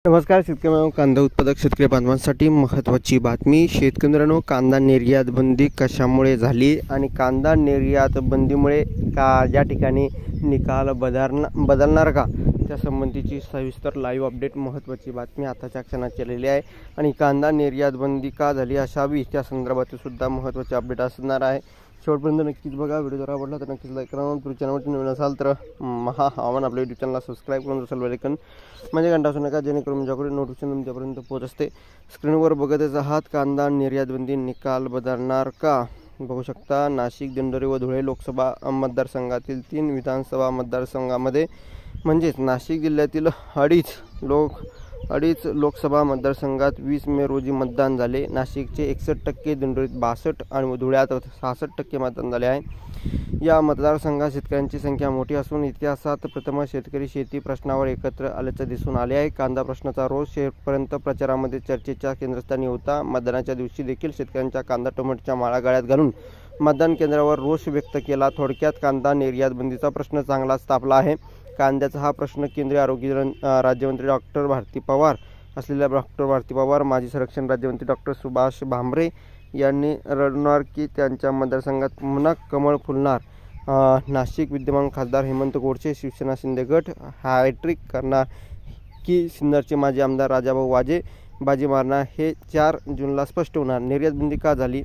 नमस्कार शेतकरी कांदा उत्पादक शेतकरी बांधवांसाठी महत्त्वाची बातमी। शेतकरी मित्रांनो, कांदा निर्यात बंदी कशामुळे झाली आणि कांदा निर्यात बंदीमुळे या ठिकाणी निकाल बदलणार का, त्यासंबंधीची सविस्तर लाईव्ह अपडेट महत्त्वाची बातमी आताच्या क्षणात केलेली आहे। आणि कांदा निर्यात बंदी का झाली असावी त्या संदर्भात सुद्धा महत्त्वाचे अपडेट असणार आहे। शेवटपर्यंत नक्कीच बघा। व्हिडिओ जर आवडला तर नक्कीच लाईक करा। तुम्ही चॅनलवरती नवीन असाल तर आव्हान आपल्या यूट्यूब चॅनलला सबस्क्राईब करून असाल बेल आयकॉन म्हणजे घंटा असू नका, जेणेकरून माझ्याकडे नोटिफिकेशन तुमच्यापर्यंत पोहोचते। स्क्रीनवर बघतच आहात, कांदा निर्यात बंदी निकाल बदलणार का। बघू शकता, नाशिक, दिंडोरी व धुळे लोकसभा मतदारसंघातील 3 विधानसभा मतदारसंघामध्ये म्हणजेच नाशिक जिल्ह्यातील अडीच लोकसभा मतदारसंघात 20 मे रोजी मतदान झाले। नाशिकचे 61%, दिंडोरीत 62 आणि धुळ्यात 66% मतदान झाले आहे। या मतदारसंघात शेतकऱ्यांची संख्या मोठी असून इतिहासात प्रथमच शेतकरी शेती प्रश्नावर एकत्र आल्याचे दिसून आले आहे। कांदा प्रश्नाचा रोज शेवटपर्यंत प्रचारामध्ये चर्चेच्या केंद्रस्थानी होता। मतदानाच्या दिवशी देखील शेतकऱ्यांच्या कांदा टोमॅटोच्या माळा गळ्यात घालून मतदान केंद्रावर रोष व्यक्त केला। थोडक्यात कांदा निर्यात बंदीचा प्रश्न चांगलाच तापला आहे। कांद्याचा हा प्रश्न केंद्रीय आरोग्य राज्यमंत्री डॉक्टर भारती पवार, माजी संरक्षण राज्यमंत्री डॉक्टर सुभाष भामरे यांनी रडणार की त्यांच्या मतदारसंघात पुन्हा कमळ फुलणार। नाशिक विद्यमान खासदार हेमंत गोडसे, शिवसेना शिंदे गट हॅट्रिक करणार की सिन्नरचे माजी आमदार राजाभाऊ वाजे बाजी मारणार, हे 4 जूनला स्पष्ट होणार। निर्यात बंदी का झाली?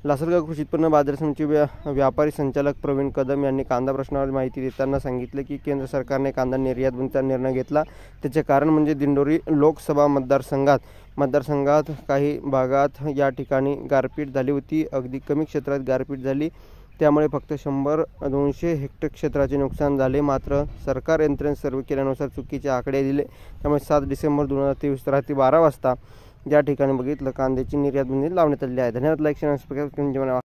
लासलगाव कृषी उत्पन्न बाजार समितीचे व्यापारी संचालक प्रवीण कदम यांनी कांदा प्रश्नावर माहिती देताना सांगितले की केंद्र सरकारने कांदा निर्यात बंदीचा निर्णय घेतला। त्याचे कारण म्हणजे दिंडोरी लोकसभा मतदारसंघात काही भागात या ठिकाणी गारपीट झाली होती। अगदी कमी क्षेत्रात गारपीट झाली, त्यामुळे फक्त 100-200 हेक्टर क्षेत्राचे नुकसान झाले। मात्र सरकार यंत्रणेने सर्वे केल्यानुसार चुकीचे आकडे दिले, त्यामुळे 7 डिसेंबर 2023 रात्री 12 वाजता या ठिकाणी बघितलं कांद्याची निर्यात बंदी लावण्यात आली आहे। धन्यवाद। Like share